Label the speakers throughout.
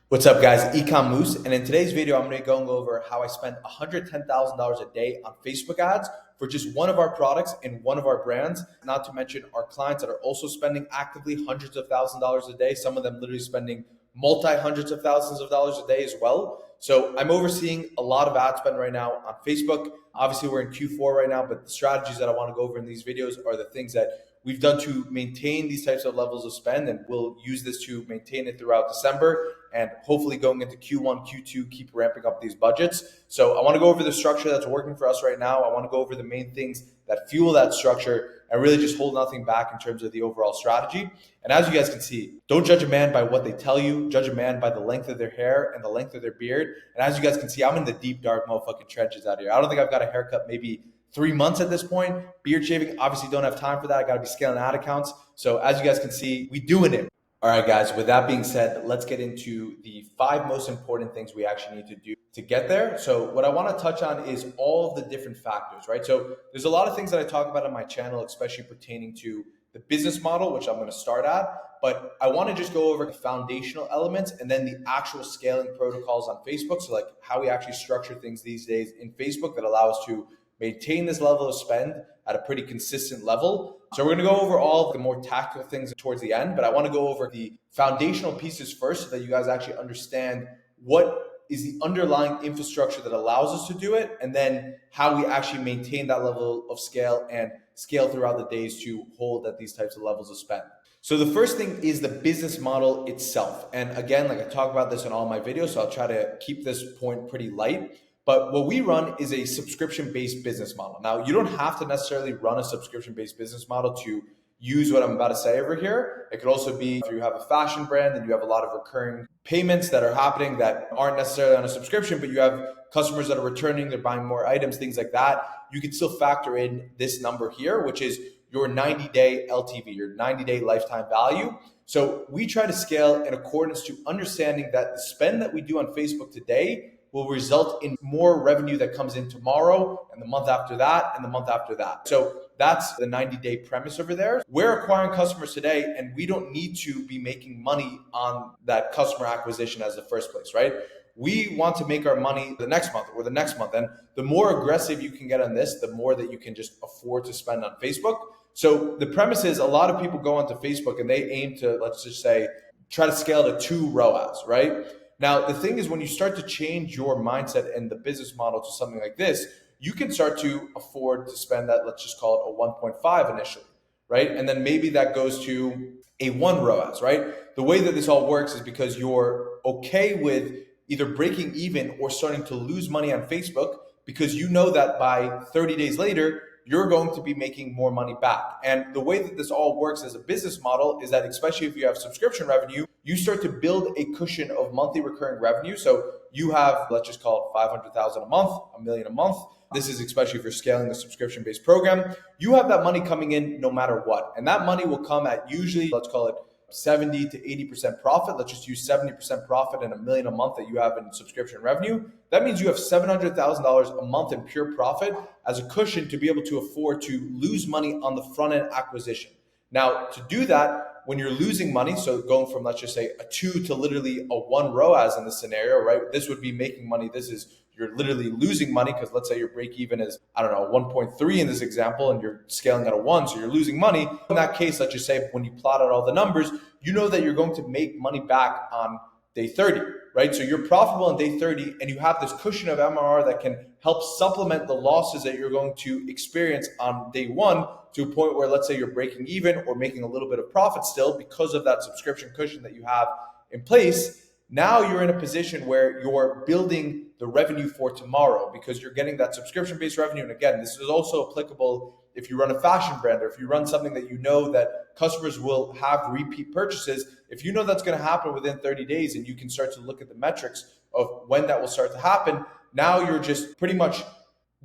Speaker 1: What's up, guys? Ecom Moose, and in today's video, I'm going to be going over how I spend $110,000 a day on Facebook ads for just one of our products and one of our brands. Not to mention our clients that are also spending actively hundreds of thousands of dollars a day. Some of them literally spending multi hundreds of thousands of dollars a day as well. So I'm overseeing a lot of ad spend right now on Facebook. Obviously, we're in Q4 right now, but the strategies that I want to go over in these videos are the things that we've done to maintain these types of levels of spend, and we'll use this to maintain it throughout December and hopefully going into Q1, Q2, keep ramping up these budgets. So I want to go over the structure that's working for us right now. I want to go over the main things that fuel that structure and really just hold nothing back in terms of the overall strategy. And as you guys can see, don't judge a man by what they tell you, judge a man by the length of their hair and the length of their beard. And as you guys can see, I'm in the deep, dark motherfucking trenches out here. I don't think I've got a haircut maybe 3 months at this point. Beard shaving, obviously don't have time for that. I got to be scaling ad accounts. So as you guys can see, we doing it. All right, guys, with that being said, let's get into the 5 most important things we actually need to do to get there. So what I want to touch on is all of the different factors, right? So there's a lot of things that I talk about on my channel, especially pertaining to the business model, which I'm going to start at. But I want to just go over the foundational elements and then the actual scaling protocols on Facebook. So like how we actually structure things these days in Facebook that allow us to maintain this level of spend at a pretty consistent level. So we're going to go over all of the more tactical things towards the end, but I want to go over the foundational pieces first so that you guys actually understand what is the underlying infrastructure that allows us to do it, and then how we actually maintain that level of scale and scale throughout the days to hold at these types of levels of spend. So the first thing is the business model itself. And again, like I talk about this in all my videos, so I'll try to keep this point pretty light. But what we run is a subscription-based business model. Now, you don't have to necessarily run a subscription-based business model to use what I'm about to say over here. It could also be if you have a fashion brand and you have a lot of recurring payments that are happening that aren't necessarily on a subscription, but you have customers that are returning, they're buying more items, things like that. You can still factor in this number here, which is your 90-day LTV, your 90-day lifetime value. So we try to scale in accordance to understanding that the spend that we do on Facebook today will result in more revenue that comes in tomorrow and the month after that and the month after that. So that's the 90-day premise over there. We're acquiring customers today and we don't need to be making money on that customer acquisition as the first place, right? We want to make our money the next month or the next month. And the more aggressive you can get on this, the more that you can just afford to spend on Facebook. So the premise is a lot of people go onto Facebook and they aim to, let's just say, try to scale to 2 ROAS, right? Now, the thing is, when you start to change your mindset and the business model to something like this, you can start to afford to spend that, let's just call it a 1.5 initially, right? And then maybe that goes to a 1 ROAS, right? The way that this all works is because you're okay with either breaking even or starting to lose money on Facebook because you know that by 30 days later, you're going to be making more money back. And the way that this all works as a business model is that, especially if you have subscription revenue, you start to build a cushion of monthly recurring revenue. So you have, let's just call it 500,000 a month, $1 million a month. This is especially if you're scaling a subscription-based program. You have that money coming in no matter what. And that money will come at usually, let's call it 70 to 80% profit. Let's just use 70% profit and $1 million a month that you have in subscription revenue. That means you have $700,000 a month in pure profit as a cushion to be able to afford to lose money on the front end acquisition. Now, to do that, when you're losing money, so going from, let's just say, a 2 to literally a 1 ROAS in this scenario, right? This would be making money. This is, you're literally losing money because let's say your break even is, I don't know, 1.3 in this example, and you're scaling at a 1, so you're losing money. In that case, let's just say when you plot out all the numbers, you know that you're going to make money back on day 30, right? So you're profitable on day 30 and you have this cushion of MRR that can help supplement the losses that you're going to experience on day 1 to a point where, let's say, you're breaking even or making a little bit of profit still because of that subscription cushion that you have in place. Now you're in a position where you're building the revenue for tomorrow because you're getting that subscription-based revenue. And again, this is also applicable if you run a fashion brand or if you run something that you know that customers will have repeat purchases. If you know that's going to happen within 30 days and you can start to look at the metrics of when that will start to happen, now you're just pretty much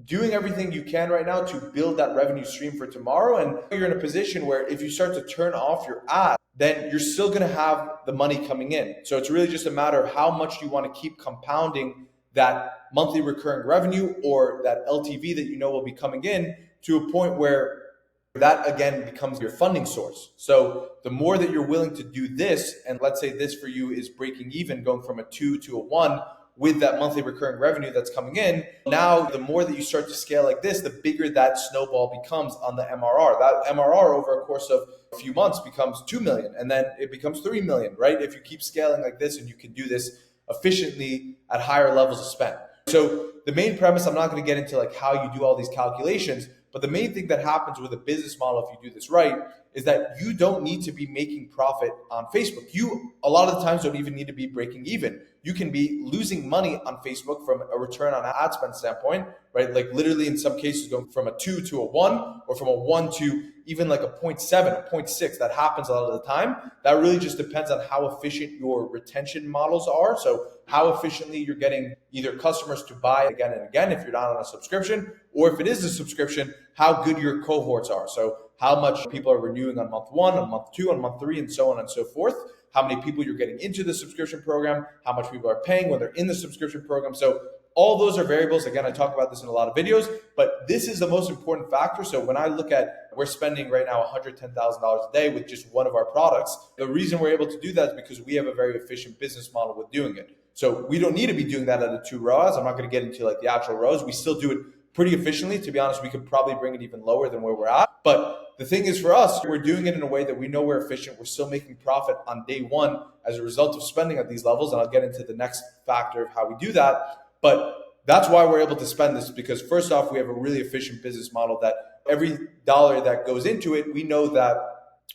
Speaker 1: doing everything you can right now to build that revenue stream for tomorrow. And you're in a position where if you start to turn off your ad, then you're still going to have the money coming in. So it's really just a matter of how much you want to keep compounding that monthly recurring revenue or that LTV that you know will be coming in to a point where That again becomes your funding source. So the more that you're willing to do this, and let's say this for you is breaking even, going from a 2 to a 1 with that monthly recurring revenue that's coming in, now the more that you start to scale like this, the bigger that snowball becomes on the MRR. That MRR over a course of a few months becomes 2 million, and then it becomes 3 million, right? If you keep scaling like this and you can do this efficiently at higher levels of spend. So the main premise, I'm not going to get into like how you do all these calculations, but the main thing that happens with a business model, if you do this right, is that you don't need to be making profit on Facebook. You, a lot of the times, don't even need to be breaking even. You can be losing money on Facebook from a return on ad spend standpoint, right? Like literally in some cases going from a 2 to a 1, or from a 1 to even like a 0.7, a 0.6. That happens a lot of the time. That really just depends on how efficient your retention models are. So how efficiently you're getting either customers to buy again and again if you're not on a subscription, or if it is a subscription, how good your cohorts are. So how much people are renewing on month 1, on month 2, on month 3, and so on and so forth. How many people you're getting into the subscription program, how much people are paying when they're in the subscription program. So all those are variables. Again, I talk about this in a lot of videos, but this is the most important factor. So when I look at, we're spending right now $110,000 a day with just one of our products. The reason we're able to do that is because we have a very efficient business model with doing it. So we don't need to be doing that at a 2 ROAS. I'm not going to get into like the actual ROAS. We still do it pretty efficiently. To be honest, we could probably bring it even lower than where we're at. But the thing is, for us, we're doing it in a way that we know we're efficient. We're still making profit on day one as a result of spending at these levels. And I'll get into the next factor of how we do that. But that's why we're able to spend this, because first off, we have a really efficient business model that every dollar that goes into it, we know that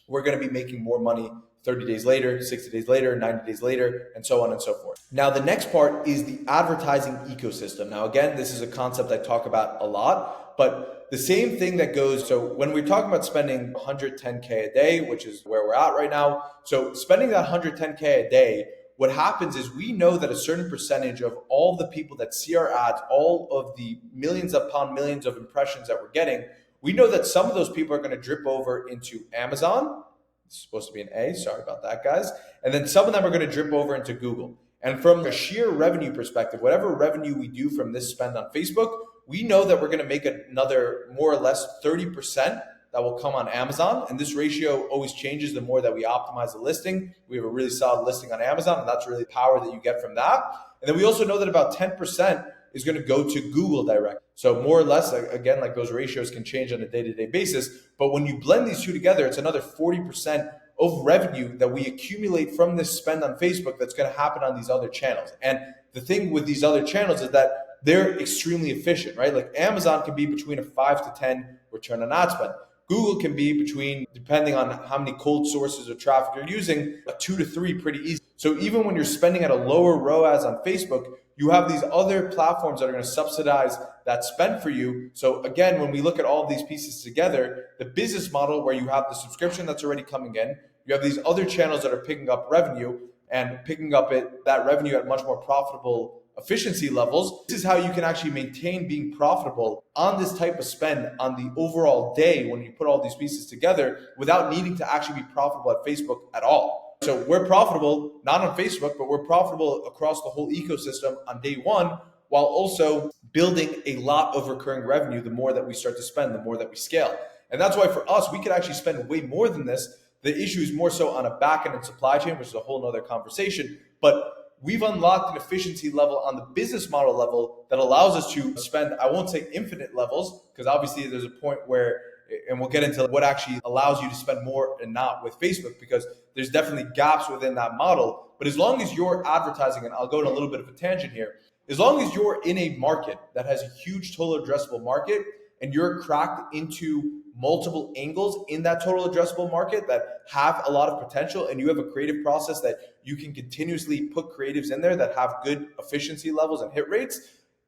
Speaker 1: we're going to be making more money 30 days later, 60 days later, 90 days later, and so on and so forth. Now, the next part is the advertising ecosystem. Now, again, this is a concept I talk about a lot, but the same thing that goes, so when we're talking about spending 110K a day, which is where we're at right now, so spending that 110K a day, what happens is we know that a certain percentage of all the people that see our ads, all of the millions upon millions of impressions that we're getting, we know that some of those people are going to drip over into Amazon. It's supposed to be an A, sorry about that, guys. And then some of them are going to drip over into Google. And from a sheer revenue perspective, whatever revenue we do from this spend on Facebook, we know that we're going to make another more or less 30% that will come on Amazon. And this ratio always changes the more that we optimize the listing. We have a really solid listing on Amazon, and that's really the power that you get from that. And then we also know that about 10% is going to go to Google direct. So more or less, again, like those ratios can change on a day-to-day basis. But when you blend these two together, it's another 40% of revenue that we accumulate from this spend on Facebook that's going to happen on these other channels. And the thing with these other channels is that they're extremely efficient, right? Like Amazon can be between a 5 to 10 return on ad spend. Google can be between, depending on how many cold sources of traffic you're using, a 2 to 3 pretty easy. So even when you're spending at a lower ROAS on Facebook, you have these other platforms that are going to subsidize that spend for you. So again, when we look at all these pieces together, the business model where you have the subscription that's already coming in, you have these other channels that are picking up revenue and picking up that revenue at much more profitable efficiency levels. This is how you can actually maintain being profitable on this type of spend on the overall day when you put all these pieces together without needing to actually be profitable at Facebook at all. So we're profitable, not on Facebook, but we're profitable across the whole ecosystem on day one, while also building a lot of recurring revenue. The more that we start to spend, the more that we scale. And that's why for us, we could actually spend way more than this. The issue is more so on a back end and supply chain, which is a whole nother conversation. But we've unlocked an efficiency level on the business model level that allows us to spend, I won't say infinite levels, because obviously there's a point where, and we'll get into what actually allows you to spend more and not with Facebook, because there's definitely gaps within that model. But as long as you're advertising, and I'll go on a little bit of a tangent here, as long as you're in a market that has a huge total addressable market and you're cracked into multiple angles in that total addressable market that have a lot of potential, and you have a creative process that you can continuously put creatives in there that have good efficiency levels and hit rates,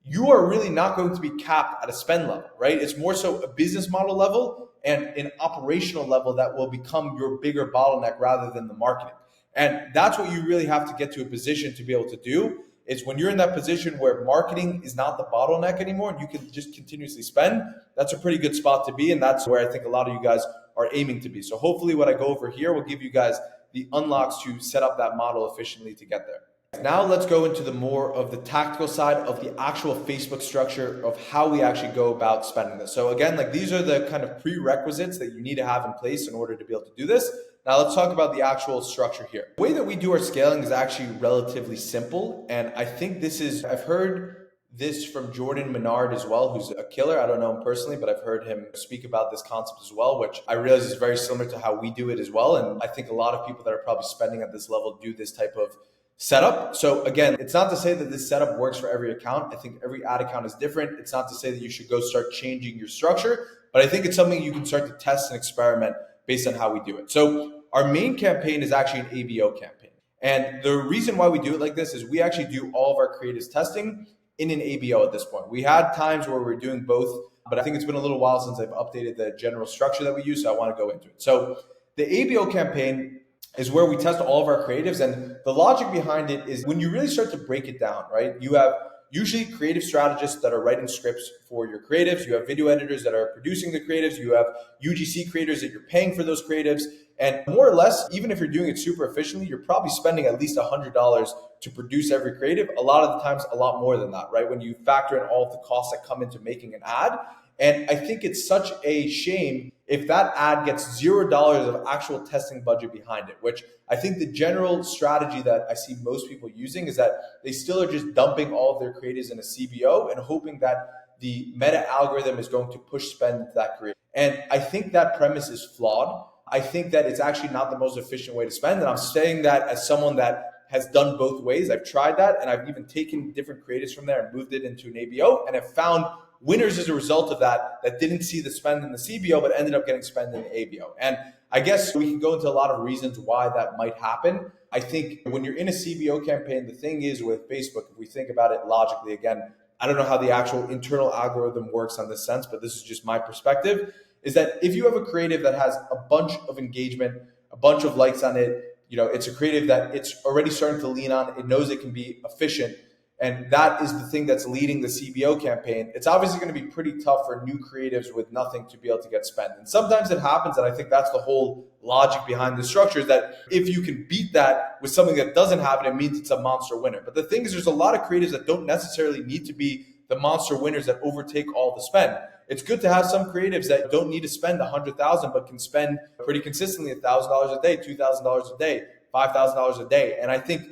Speaker 1: you are really not going to be capped at a spend level, right? It's more so a business model level and an operational level that will become your bigger bottleneck rather than the marketing. And that's what you really have to get to a position to be able to do, is when you're in that position where marketing is not the bottleneck anymore and you can just continuously spend, that's a pretty good spot to be. And that's where I think a lot of you guys are aiming to be. So hopefully what I go over here will give you guys the unlocks to set up that model efficiently to get there. Now let's go into the more of the tactical side of the actual Facebook structure of how we actually go about spending this. So again, like these are the kind of prerequisites that you need to have in place in order to be able to do this. Now let's talk about the actual structure here. The way that we do our scaling is actually relatively simple. And I think I've heard this from Jordan Menard as well, who's a killer. I don't know him personally, but I've heard him speak about this concept as well, which I realize is very similar to how we do it as well. And I think a lot of people that are probably spending at this level do this type of setup. So again, it's not to say that this setup works for every account. I think every ad account is different. It's not to say that you should go start changing your structure, but I think it's something you can start to test and experiment based on how we do it. So our main campaign is actually an ABO campaign. And the reason why we do it like this is we actually do all of our creatives testing in an ABO at this point. We had times where we're doing both, but I think it's been a little while since I've updated the general structure that we use, so I want to go into it. So the ABO campaign is where we test all of our creatives, and the logic behind it is when you really start to break it down, right? You have usually creative strategists that are writing scripts for your creatives. You have video editors that are producing the creatives. You have UGC creators that you're paying for those creatives. And more or less, even if you're doing it super efficiently, you're probably spending at least $100 to produce every creative. A lot of the times, a lot more than that, right? When you factor in all of the costs that come into making an ad. And I think it's such a shame if that ad gets $0 of actual testing budget behind it, which I think the general strategy that I see most people using is that they still are just dumping all of their creatives in a CBO and hoping that the meta algorithm is going to push spend into that creative. And I think that premise is flawed. I think that it's actually not the most efficient way to spend. And I'm saying that as someone that has done both ways. I've tried that, and I've even taken different creatives from there and moved it into an ABO, and have found winners as a result of that didn't see the spend in the CBO, but ended up getting spend in the ABO. And I guess we can go into a lot of reasons why that might happen. I think when you're in a CBO campaign, the thing is with Facebook, if we think about it logically, again, I don't know how the actual internal algorithm works on this sense, but this is just my perspective, is that if you have a creative that has a bunch of engagement, a bunch of likes on it, it's a creative that it's already starting to lean on, it knows it can be efficient, and that is the thing that's leading the CBO campaign, it's obviously going to be pretty tough for new creatives with nothing to be able to get spent. And sometimes it happens, and I think that's the whole logic behind the structure, is that if you can beat that with something that doesn't happen, it means it's a monster winner. But the thing is, there's a lot of creatives that don't necessarily need to be the monster winners that overtake all the spend. It's good to have some creatives that don't need to spend $100,000, but can spend pretty consistently $1,000 a day, $2,000 a day, $5,000 a day. And I think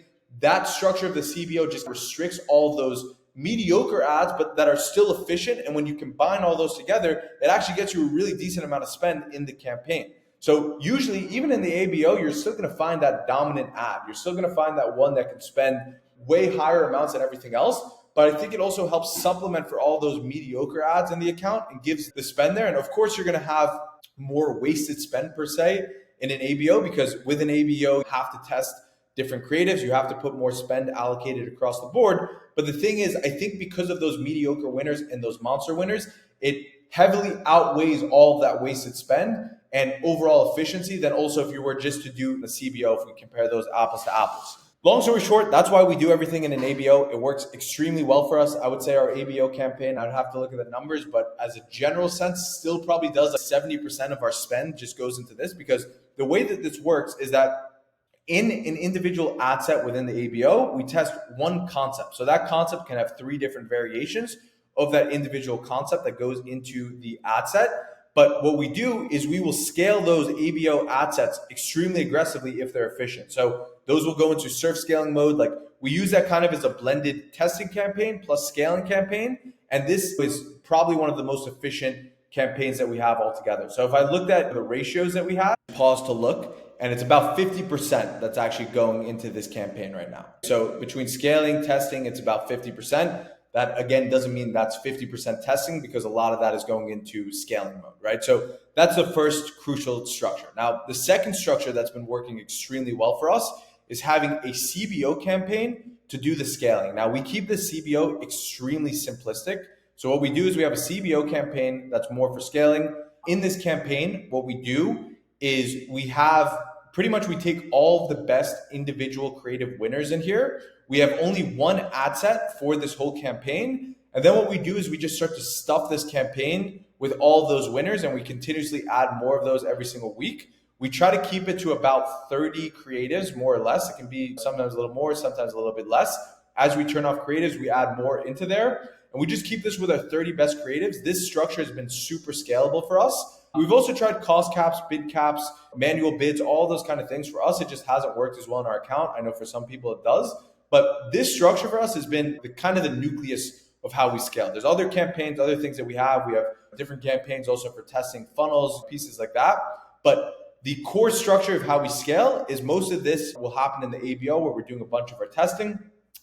Speaker 1: that structure of the CBO just restricts all of those mediocre ads, but that are still efficient. And when you combine all those together, it actually gets you a really decent amount of spend in the campaign. So usually, even in the ABO, you're still going to find that dominant ad. You're still going to find that one that can spend way higher amounts than everything else. But I think it also helps supplement for all those mediocre ads in the account and gives the spend there. And of course, you're going to have more wasted spend per se in an ABO, because with an ABO, you have to test different creatives. You have to put more spend allocated across the board. But the thing is, I think because of those mediocre winners and those monster winners, it heavily outweighs all of that wasted spend and overall efficiency than also if you were just to do the CBO, if we compare those apples to apples. Long story short, that's why we do everything in an ABO. It works extremely well for us. I would say our ABO campaign, I'd have to look at the numbers, but as a general sense, still probably does 70% of our spend just goes into this, because the way that this works is that in an individual ad set within the ABO, we test one concept. So that concept can have 3 different variations of that individual concept that goes into the ad set. But what we do is we will scale those ABO ad sets extremely aggressively if they're efficient. So those will go into surf scaling mode. Like, we use that kind of as a blended testing campaign plus scaling campaign. And this is probably one of the most efficient campaigns that we have altogether. So if I looked at the ratios that we have, pause to look, and it's about 50% that's actually going into this campaign right now. So between scaling, testing, it's about 50%. That, again, doesn't mean that's 50% testing, because a lot of that is going into scaling mode, right? So that's the first crucial structure. Now, the second structure that's been working extremely well for us is having a CBO campaign to do the scaling. Now, we keep the CBO extremely simplistic. So what we do is we have a CBO campaign that's more for scaling. In this campaign, what we do is we take all the best individual creative winners in here. We have only one ad set for this whole campaign. And then what we do is we just start to stuff this campaign with all those winners, and we continuously add more of those every single week. we try to keep it to about 30 creatives, more or less. It can be sometimes a little more, sometimes a little bit less. As we turn off creatives, we add more into there. And we just keep this with our 30 best creatives. This structure has been super scalable for us. We've also tried cost caps, bid caps, manual bids, all those kind of things. For us, it just hasn't worked as well in our account. I know for some people it does. But this structure for us has been the kind of the nucleus of how we scale. There's other campaigns, other things that we have. We have different campaigns also for testing funnels, pieces like that. But the core structure of how we scale is most of this will happen in the ABO, where we're doing a bunch of our testing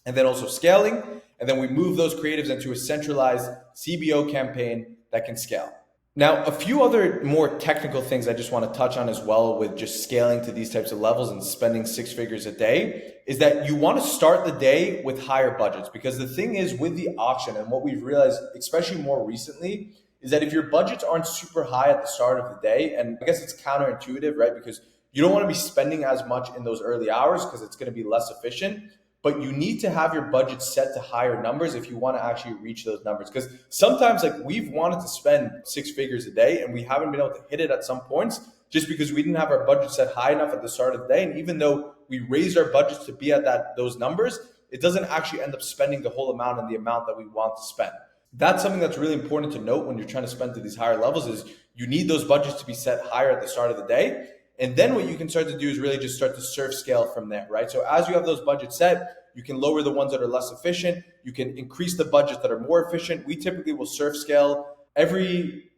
Speaker 1: and then also scaling. And then we move those creatives into a centralized CBO campaign that can scale. Now, a few other more technical things I just want to touch on as well with just scaling to these types of levels and spending 6 figures a day is that you want to start the day with higher budgets. Because the thing is with the auction, and what we've realized, especially more recently, is that if your budgets aren't super high at the start of the day, and I guess it's counterintuitive, right? Because you don't want to be spending as much in those early hours because it's going to be less efficient. But you need to have your budget set to higher numbers if you want to actually reach those numbers. Because sometimes like we've wanted to spend 6 figures a day and we haven't been able to hit it at some points just because we didn't have our budget set high enough at the start of the day. And even though we raised our budgets to be at those numbers, it doesn't actually end up spending the whole amount and the amount that we want to spend. That's something that's really important to note when you're trying to spend to these higher levels is you need those budgets to be set higher at the start of the day. And then what you can start to do is really just start to surf scale from there, right? So as you have those budgets set, you can lower the ones that are less efficient. You can increase the budgets that are more efficient. We typically will surf scale every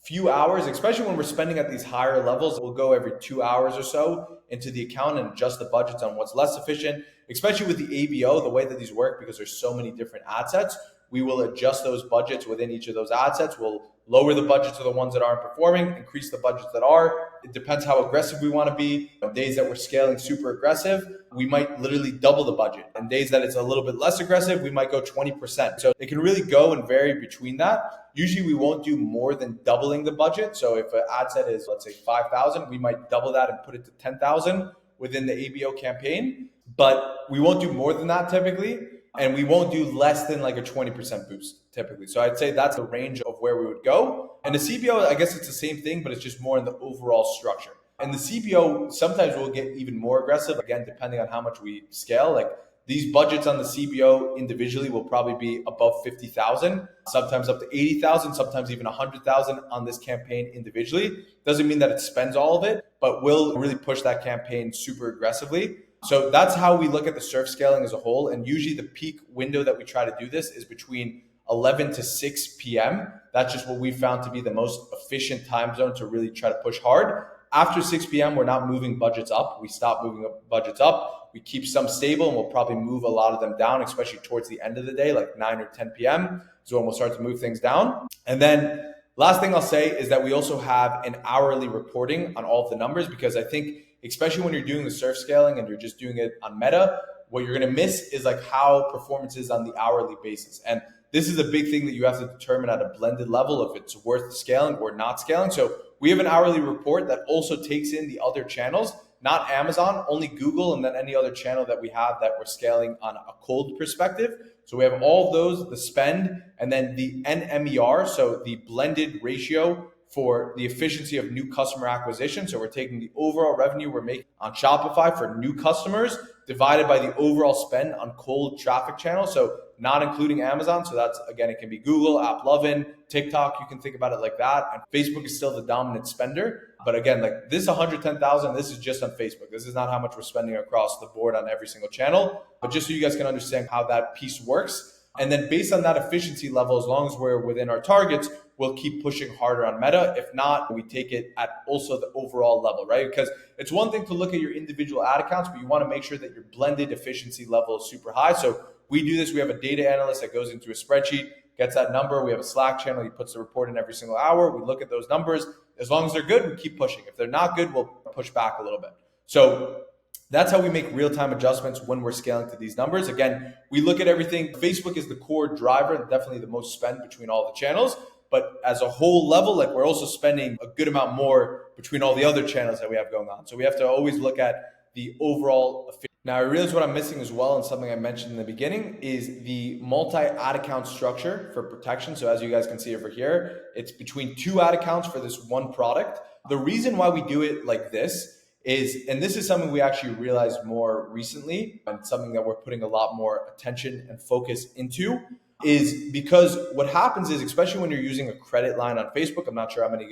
Speaker 1: few hours, especially when we're spending at these higher levels. We'll go every 2 hours or so into the account and adjust the budgets on what's less efficient, especially with the ABO, the way that these work, because there's so many different ad sets. We will adjust those budgets within each of those ad sets. We'll lower the budgets of the ones that aren't performing, increase the budgets that are. It depends how aggressive we want to be. On days that we're scaling super aggressive, we might literally double the budget. And days that it's a little bit less aggressive, we might go 20%. So it can really go and vary between that. Usually we won't do more than doubling the budget. So if an ad set is, let's say 5,000, we might double that and put it to 10,000 within the ABO campaign. But we won't do more than that typically. And we won't do less than like a 20% boost typically. So I'd say that's the range of where we would go. And the CBO, I guess it's the same thing, but it's just more in the overall structure. And the CBO, sometimes we'll get even more aggressive, again, depending on how much we scale. Like these budgets on the CBO individually will probably be above 50,000, sometimes up to 80,000, sometimes even 100,000 on this campaign individually. Doesn't mean that it spends all of it, but we'll really push that campaign super aggressively. So that's how we look at the surf scaling as a whole. And usually the peak window that we try to do this is between 11 to 6 p.m. That's just what we found to be the most efficient time zone to really try to push hard. After 6 p.m., we're not moving budgets up. We stop moving budgets up. We keep some stable and we'll probably move a lot of them down, especially towards the end of the day, like 9 or 10 p.m. is when we'll start to move things down. And then last thing I'll say is that we also have an hourly reporting on all of the numbers, because I think especially when you're doing the surf scaling and you're just doing it on Meta, what you're going to miss is like how performance is on the hourly basis. And this is a big thing that you have to determine at a blended level if it's worth scaling or not scaling. So we have an hourly report that also takes in the other channels, not Amazon, only Google, and then any other channel that we have that we're scaling on a cold perspective. So we have all of those, the spend, and then the NMER, so the blended ratio for the efficiency of new customer acquisition. So we're taking the overall revenue we're making on Shopify for new customers divided by the overall spend on cold traffic channels. So not including Amazon. So that's, again, it can be Google, AppLovin, TikTok. You can think about it like that. And Facebook is still the dominant spender. But again, like this 110,000, this is just on Facebook. This is not how much we're spending across the board on every single channel. But just so you guys can understand how that piece works. And then based on that efficiency level, as long as we're within our targets, we'll keep pushing harder on Meta. If not, we take it at also the overall level, right? Because it's one thing to look at your individual ad accounts, but you want to make sure that your blended efficiency level is super high. So we do this. We have a data analyst that goes into a spreadsheet, gets that number. We have a Slack channel. He puts the report in every single hour. We look at those numbers. As long as they're good, we keep pushing. If they're not good, we'll push back a little bit. So that's how we make real-time adjustments when we're scaling to these numbers. Again, we look at everything. Facebook is the core driver and definitely the most spend between all the channels. But as a whole level, like we're also spending a good amount more between all the other channels that we have going on. So we have to always look at the overall efficiency. Now, I realize what I'm missing as well, and something I mentioned in the beginning, is the multi-ad account structure for protection. So as you guys can see over here, it's between 2 ad accounts for this one product. The reason why we do it like this is, and this is something we actually realized more recently and something that we're putting a lot more attention and focus into, is because what happens is, especially when you're using a credit line on Facebook, I'm not sure how many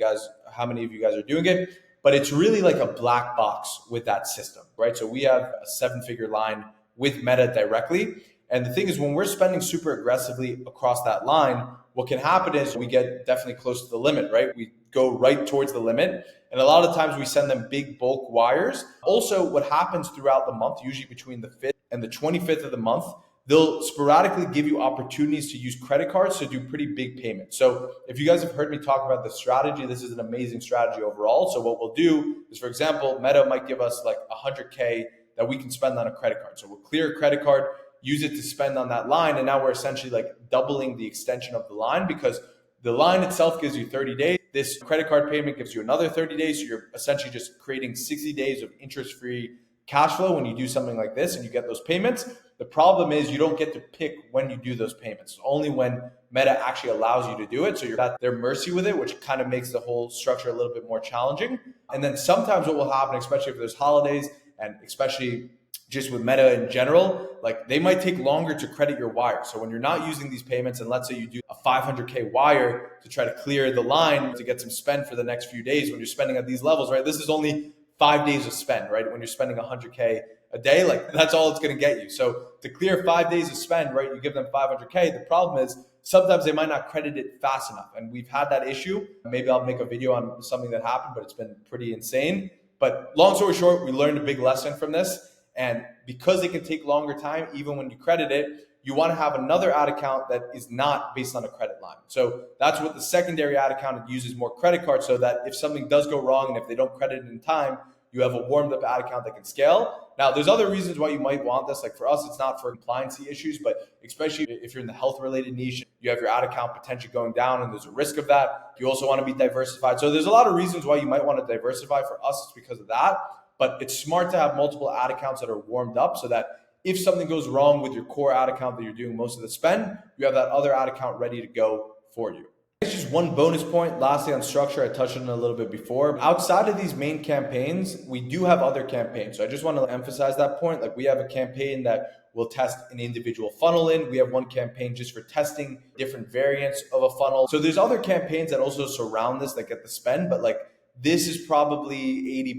Speaker 1: of you guys are doing it, but it's really like a black box with that system, right? So we have a 7-figure line with Meta directly. And the thing is, when we're spending super aggressively across that line, what can happen is we get definitely close to the limit, right? We go right towards the limit. And a lot of times we send them big bulk wires. Also, what happens throughout the month, usually between the 5th and the 25th of the month, they'll sporadically give you opportunities to use credit cards to do pretty big payments. So if you guys have heard me talk about the strategy, this is an amazing strategy overall. So what we'll do is, for example, Meta might give us like 100K that we can spend on a credit card. So we'll clear a credit card, use it to spend on that line. And now we're essentially like doubling the extension of the line, because the line itself gives you 30 days. This credit card payment gives you another 30 days. So you're essentially just creating 60 days of interest-free cash flow when you do something like this and you get those payments. The problem is you don't get to pick when you do those payments. It's only when Meta actually allows you to do it. So you're at their mercy with it, which kind of makes the whole structure a little bit more challenging. And then sometimes what will happen, especially if there's holidays and especially just with Meta in general, like they might take longer to credit your wire. So when you're not using these payments, and let's say you do a 500K wire to try to clear the line to get some spend for the next few days, when you're spending at these levels, right? This is only 5 days of spend, right? When you're spending 100K a day, like that's all it's going to get you. So to clear 5 days of spend, right? You give them 500K. The problem is sometimes they might not credit it fast enough. And we've had that issue. Maybe I'll make a video on something that happened, but it's been pretty insane. But long story short, we learned a big lesson from this. And because it can take longer time, even when you credit it, you want to have another ad account that is not based on a credit line. So that's what the secondary ad account, it uses more credit cards, so that if something does go wrong and if they don't credit it in time, you have a warmed up ad account that can scale. Now, there's other reasons why you might want this. Like for us, it's not for compliancy issues, but especially if you're in the health related niche, you have your ad account potentially going down and there's a risk of that. You also want to be diversified. So there's a lot of reasons why you might want to diversify. For us, it's because of that. But it's smart to have multiple ad accounts that are warmed up so that if something goes wrong with your core ad account that you're doing most of the spend, you have that other ad account ready to go for you. It's just one bonus point. Lastly, on structure, I touched on it a little bit before. Outside of these main campaigns, we do have other campaigns. So I just want to emphasize that point. Like we have a campaign that will test an individual funnel in. We have one campaign just for testing different variants of a funnel. So there's other campaigns that also surround this that get the spend, but like this is probably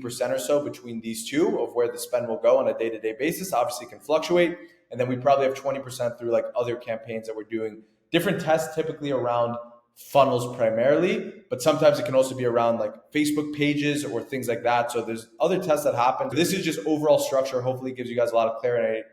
Speaker 1: 80% or so between these two of where the spend will go on a day-to-day basis. Obviously, it can fluctuate. And then we probably have 20% through like other campaigns that we're doing different tests, typically around funnels primarily, but sometimes it can also be around like Facebook pages or things like that. So there's other tests that happen. This is just overall structure. Hopefully it gives you guys a lot of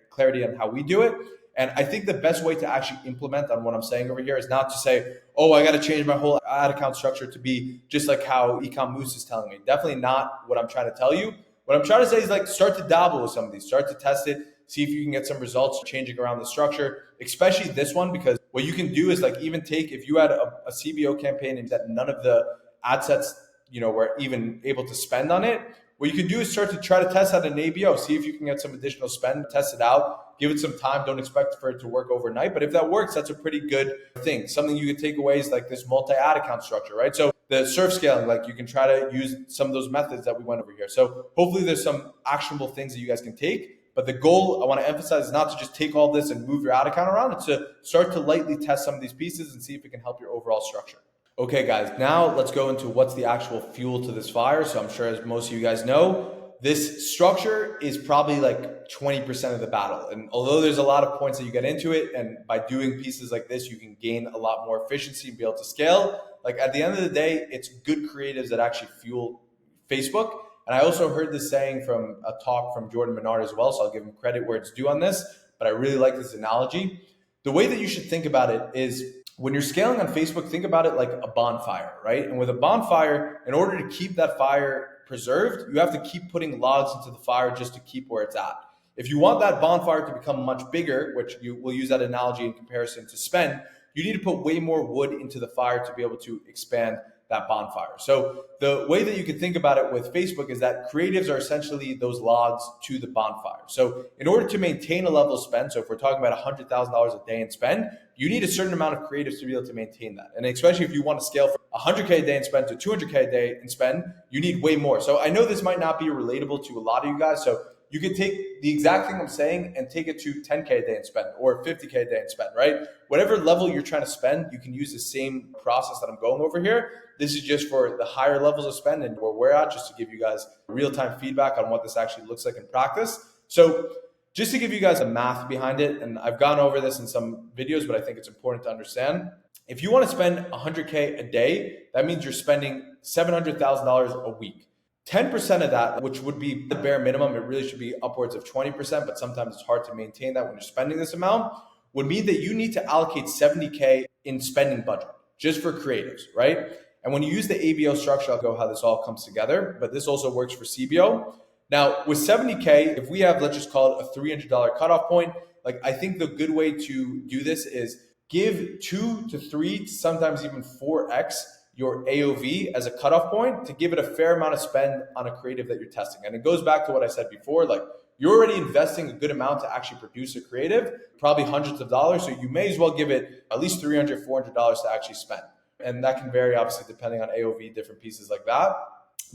Speaker 1: clarity on how we do it. And I think the best way to actually implement on what I'm saying over here is not to say, oh, I got to change my whole ad account structure to be just like how Ecom Moose is telling me. Definitely not what I'm trying to tell you. What I'm trying to say is like start to dabble with some of these, start to test it, see if you can get some results changing around the structure, especially this one, because what you can do is like even take, if you had a CBO campaign and that none of the ad sets, were even able to spend on it, what you can do is start to try to test out an ABO, see if you can get some additional spend, test it out, give it some time. Don't expect for it to work overnight. But if that works, that's a pretty good thing. Something you can take away is like this multi-ad account structure, right? So the surf scaling, like you can try to use some of those methods that we went over here. So hopefully there's some actionable things that you guys can take. But the goal I want to emphasize is not to just take all this and move your ad account around. It's to start to lightly test some of these pieces and see if it can help your overall structure. Okay, guys, now let's go into what's the actual fuel to this fire. So I'm sure as most of you guys know, this structure is probably like 20% of the battle. And although there's a lot of points that you get into it, and by doing pieces like this, you can gain a lot more efficiency and be able to scale. Like at the end of the day, it's good creatives that actually fuel Facebook. And I also heard this saying from a talk from Jordan Menard as well. So I'll give him credit where it's due on this, but I really like this analogy. The way that you should think about it is when you're scaling on Facebook, think about it like a bonfire, right? And with a bonfire, in order to keep that fire preserved, you have to keep putting logs into the fire just to keep where it's at. If you want that bonfire to become much bigger, which you will use that analogy in comparison to spend, you need to put way more wood into the fire to be able to expand that bonfire. So the way that you can think about it with Facebook is that creatives are essentially those logs to the bonfire. So in order to maintain a level of spend, so if we're talking about $100,000 a day in spend, you need a certain amount of creatives to be able to maintain that. And especially if you want to scale from 100K a day in spend to 200K a day in spend, you need way more. So I know this might not be relatable to a lot of you guys. So you can take the exact thing I'm saying and take it to 10K a day in spend or 50K a day in spend, right? Whatever level you're trying to spend, you can use the same process that I'm going over here. This is just for the higher levels of spend and where we're at, just to give you guys real-time feedback on what this actually looks like in practice. So just to give you guys the math behind it, and I've gone over this in some videos, but I think it's important to understand. If you want to spend 100K a day, that means you're spending $700,000 a week. 10% of that, which would be the bare minimum, it really should be upwards of 20%, but sometimes it's hard to maintain that when you're spending this amount, would mean that you need to allocate 70K in spending budget just for creatives, right? And when you use the ABO structure, I'll go how this all comes together, but this also works for CBO. Now, with 70K, if we have, let's just call it a $300 cutoff point, like I think the good way to do this is give 2 to 3, sometimes even 4x your AOV as a cutoff point to give it a fair amount of spend on a creative that you're testing. And it goes back to what I said before, like you're already investing a good amount to actually produce a creative, probably hundreds of dollars. So you may as well give it at least $300, $400 to actually spend. And that can vary obviously depending on AOV, different pieces like that.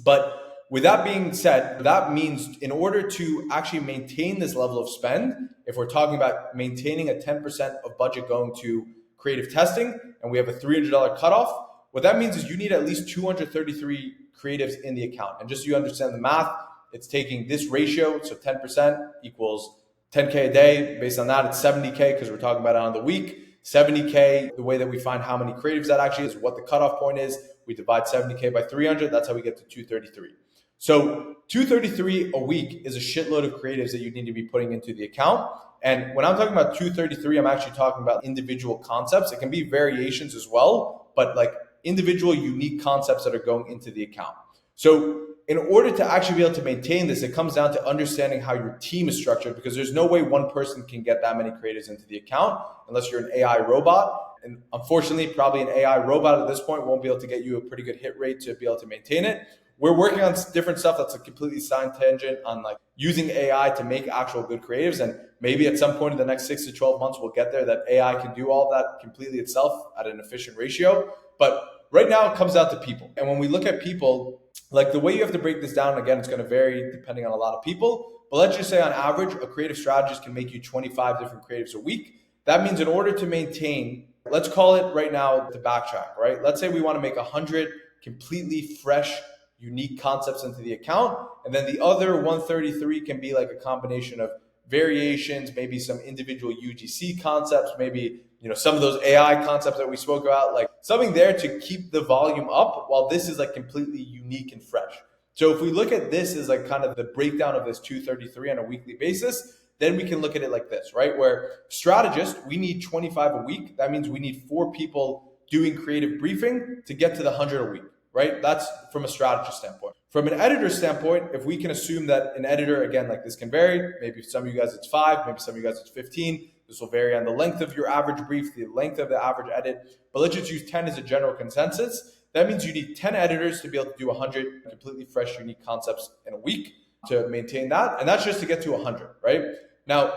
Speaker 1: But with that being said, that means in order to actually maintain this level of spend, if we're talking about maintaining a 10% of budget going to creative testing, and we have a $300 cutoff, what that means is you need at least 233 creatives in the account. And just so you understand the math, it's taking this ratio, so 10% equals 10K a day. Based on that, it's 70K because we're talking about it on the week. 70K, the way that we find how many creatives that actually is, what the cutoff point is, we divide 70K by 300, that's how we get to 233. So 233 a week is a shitload of creatives that you need to be putting into the account. And when I'm talking about 233, I'm actually talking about individual concepts. It can be variations as well, but like individual unique concepts that are going into the account. So in order to actually be able to maintain this, it comes down to understanding how your team is structured, because there's no way one person can get that many creatives into the account unless you're an AI robot. And unfortunately, probably an AI robot at this point won't be able to get you a pretty good hit rate to be able to maintain it. We're working on different stuff that's a completely side tangent on like using AI to make actual good creatives. And maybe at some point in the next 6 to 12 months, we'll get there that AI can do all that completely itself at an efficient ratio. But right now it comes down to people. And when we look at people, like the way you have to break this down, again, it's going to vary depending on a lot of people. But let's just say on average, a creative strategist can make you 25 different creatives a week. That means in order to maintain, let's call it right now the backtrack, right? Let's say we want to make 100 completely fresh, unique concepts into the account. And then the other 133 can be like a combination of variations, maybe some individual UGC concepts, maybe, you know, some of those AI concepts that we spoke about, like something there to keep the volume up while this is like completely unique and fresh. So if we look at this as like kind of the breakdown of this 233 on a weekly basis, then we can look at it like this, right? Where strategist, we need 25 a week. That means we need 4 people doing creative briefing to get to the 100 a week, right? That's from a strategist standpoint. From an editor standpoint, if we can assume that an editor, again, like this can vary, maybe some of you guys it's 5, maybe some of you guys it's 15. This will vary on the length of your average brief, the length of the average edit, but let's just use 10 as a general consensus. That means you need 10 editors to be able to do 100 completely fresh, unique concepts in a week to maintain that. And that's just to get to 100, right? Now,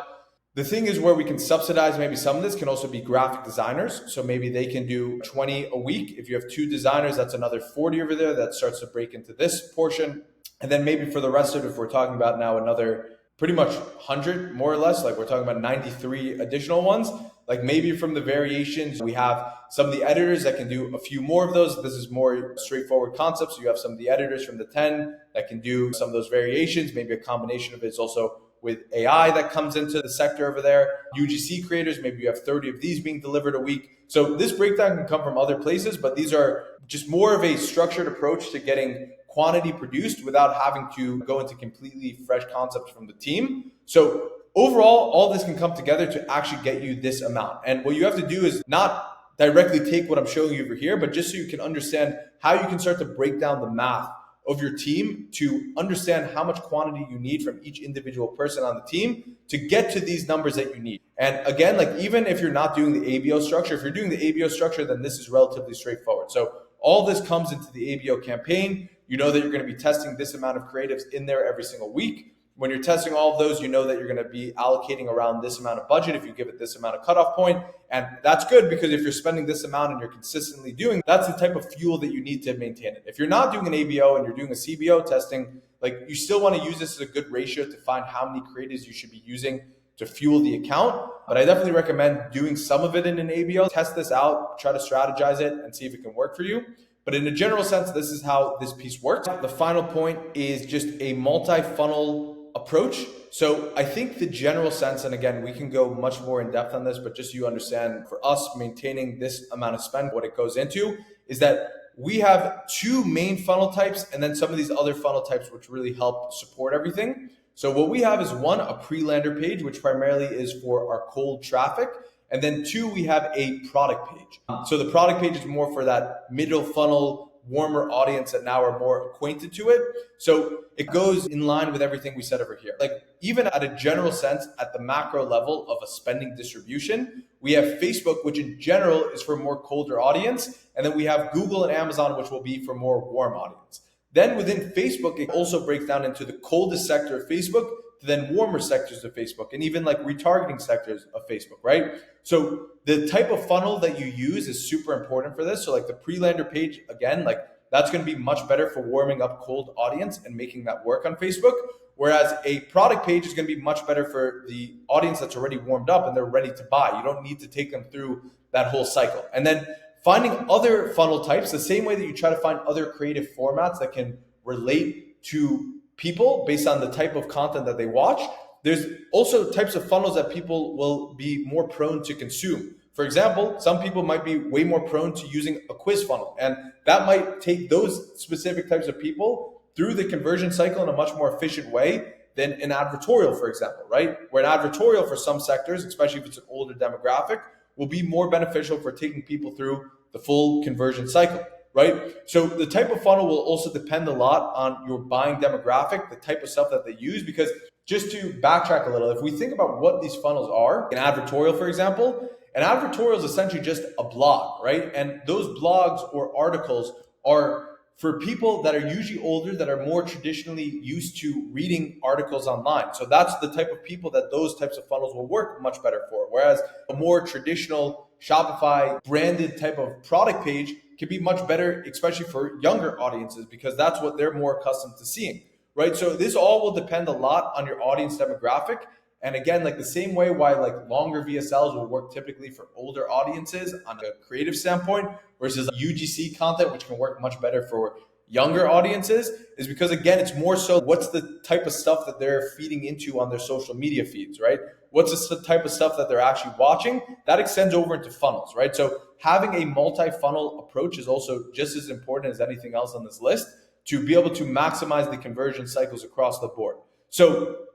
Speaker 1: the thing is where we can subsidize maybe some of this can also be graphic designers. So maybe they can do 20 a week. If you have 2 designers, that's another 40 over there. That starts to break into this portion. And then maybe for the rest of it, if we're talking about now another pretty much 100 more or less, like we're talking about 93 additional ones, like maybe from the variations, we have some of the editors that can do a few more of those. This is more straightforward concepts. So you have some of the editors from the 10 that can do some of those variations. Maybe a combination of it's also with AI that comes into the sector over there. UGC creators, maybe you have 30 of these being delivered a week. So this breakdown can come from other places, but these are just more of a structured approach to getting quantity produced without having to go into completely fresh concepts from the team. So overall, all this can come together to actually get you this amount. And what you have to do is not directly take what I'm showing you over here, but just so you can understand how you can start to break down the math of your team to understand how much quantity you need from each individual person on the team to get to these numbers that you need. And again, like even if you're not doing the ABO structure, if you're doing the ABO structure, then this is relatively straightforward. So all this comes into the ABO campaign. You know that you're going to be testing this amount of creatives in there every single week. When you're testing all of those, you know that you're going to be allocating around this amount of budget if you give it this amount of cutoff point. And that's good because if you're spending this amount and you're consistently doing, that's the type of fuel that you need to maintain it. If you're not doing an ABO and you're doing a CBO testing, like you still want to use this as a good ratio to find how many creatives you should be using to fuel the account. But I definitely recommend doing some of it in an ABO. Test this out, try to strategize it and see if it can work for you. But in a general sense, this is how this piece works. The final point is just a multi-funnel approach. So I think the general sense, and again, we can go much more in depth on this, but just so you understand, for us maintaining this amount of spend, what it goes into is that we have two main funnel types and then some of these other funnel types which really help support everything. So what we have is one, a pre-lander page, which primarily is for our cold traffic. And then two, we have a product page. So the product page is more for that middle funnel, warmer audience that now are more acquainted to it. So it goes in line with everything we said over here. Like even at a general sense, at the macro level of a spending distribution, we have Facebook, which in general is for a more colder audience. And then we have Google and Amazon, which will be for more warm audience. Then within Facebook, it also breaks down into the coldest sector of Facebook to then warmer sectors of Facebook and even like retargeting sectors of Facebook, right? So the type of funnel that you use is super important for this. So like the pre-lander page, again, like that's going to be much better for warming up cold audience and making that work on Facebook. Whereas a product page is going to be much better for the audience that's already warmed up and they're ready to buy. You don't need to take them through that whole cycle. And then finding other funnel types, the same way that you try to find other creative formats that can relate to people based on the type of content that they watch, there's also types of funnels that people will be more prone to consume. For example, some people might be way more prone to using a quiz funnel, and that might take those specific types of people through the conversion cycle in a much more efficient way than an advertorial, for example, right? Where an advertorial for some sectors, especially if it's an older demographic, will be more beneficial for taking people through the full conversion cycle, right? So the type of funnel will also depend a lot on your buying demographic, the type of stuff that they use, because just to backtrack a little, if we think about what these funnels are, an advertorial, for example, an advertorial is essentially just a blog, right? And those blogs or articles are for people that are usually older, that are more traditionally used to reading articles online. So that's the type of people that those types of funnels will work much better for. Whereas a more traditional Shopify branded type of product page can be much better, especially for younger audiences, because that's what they're more accustomed to seeing, right? So this all will depend a lot on your audience demographic. And again, like the same way why like longer VSLs will work typically for older audiences on a creative standpoint versus UGC content, which can work much better for younger audiences, is because again, it's more so what's the type of stuff that they're feeding into on their social media feeds, right? What's the type of stuff that they're actually watching? That extends over into funnels, right? So having a multi-funnel approach is also just as important as anything else on this list to be able to maximize the conversion cycles across the board. So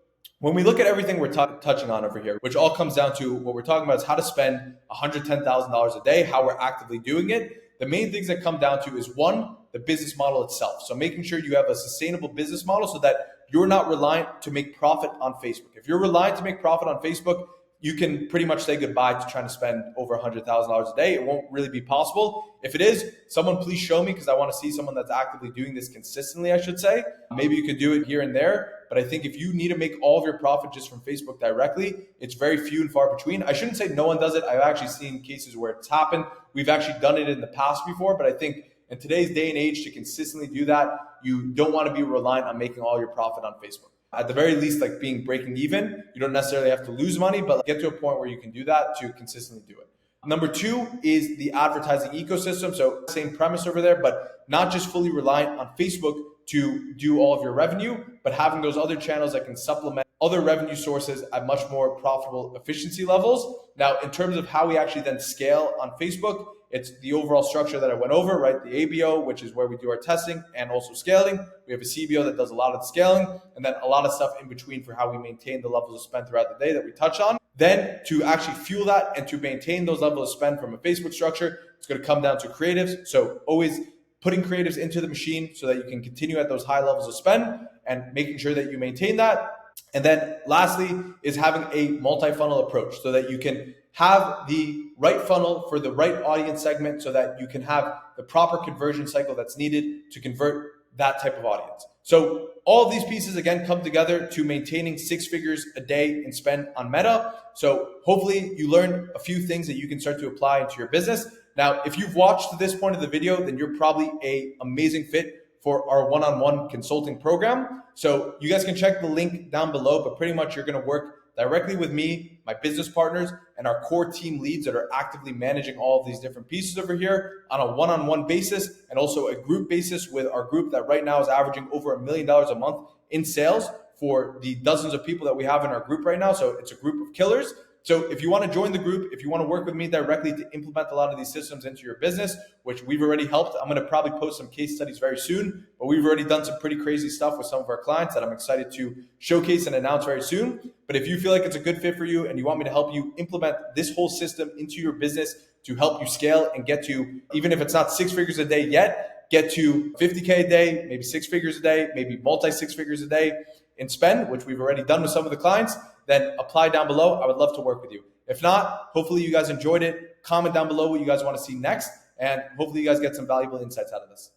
Speaker 1: when we look at everything we're touching on over here, which all comes down to what we're talking about is how to spend $110,000 a day, how we're actively doing it. The main things that come down to is one, the business model itself. So making sure you have a sustainable business model so that you're not reliant to make profit on Facebook. If you're reliant to make profit on Facebook, you can pretty much say goodbye to trying to spend over $100,000 a day. It won't really be possible. If it is, someone please show me, because I want to see someone that's actively doing this consistently, I should say. Maybe you could do it here and there. But I think if you need to make all of your profit just from Facebook directly, it's very few and far between. I shouldn't say no one does it. I've actually seen cases where it's happened. We've actually done it in the past before, but I think in today's day and age, to consistently do that, you don't want to be reliant on making all your profit on Facebook. At the very least, like breaking even, you don't necessarily have to lose money, but get to a point where you can do that to consistently do it. Number two is the advertising ecosystem. So same premise over there, but not just fully reliant on Facebook to do all of your revenue, but having those other channels that can supplement other revenue sources at much more profitable efficiency levels. Now, in terms of how we actually then scale on Facebook, it's the overall structure that I went over, right? The ABO, which is where we do our testing and also scaling. We have a CBO that does a lot of the scaling, and then a lot of stuff in between for how we maintain the levels of spend throughout the day that we touch on. Then to actually fuel that and to maintain those levels of spend from a Facebook structure, it's going to come down to creatives. So always putting creatives into the machine so that you can continue at those high levels of spend and making sure that you maintain that. And then lastly is having a multi-funnel approach so that you can have the right funnel for the right audience segment so that you can have the proper conversion cycle that's needed to convert that type of audience. So all of these pieces, again, come together to maintaining 6 figures a day in spend on Meta. So hopefully you learned a few things that you can start to apply into your business. Now, if you've watched to this point of the video, then you're probably an amazing fit for our one-on-one consulting program. So you guys can check the link down below, but pretty much you're going to work directly with me, my business partners, and our core team leads that are actively managing all of these different pieces over here on a one-on-one basis, and also a group basis with our group that right now is averaging over $1 million a month in sales for the dozens of people that we have in our group right now. So it's a group of killers. So if you want to join the group, if you want to work with me directly to implement a lot of these systems into your business, which we've already helped, I'm going to probably post some case studies very soon, but we've already done some pretty crazy stuff with some of our clients that I'm excited to showcase and announce very soon. But if you feel like it's a good fit for you and you want me to help you implement this whole system into your business to help you scale and get to, even if it's not 6 figures a day yet, get to 50K a day, maybe 6 figures a day, maybe multi 6 figures a day in spend, which we've already done with some of the clients, then apply down below. I would love to work with you. If not, hopefully you guys enjoyed it. Comment down below what you guys want to see next, and hopefully you guys get some valuable insights out of this.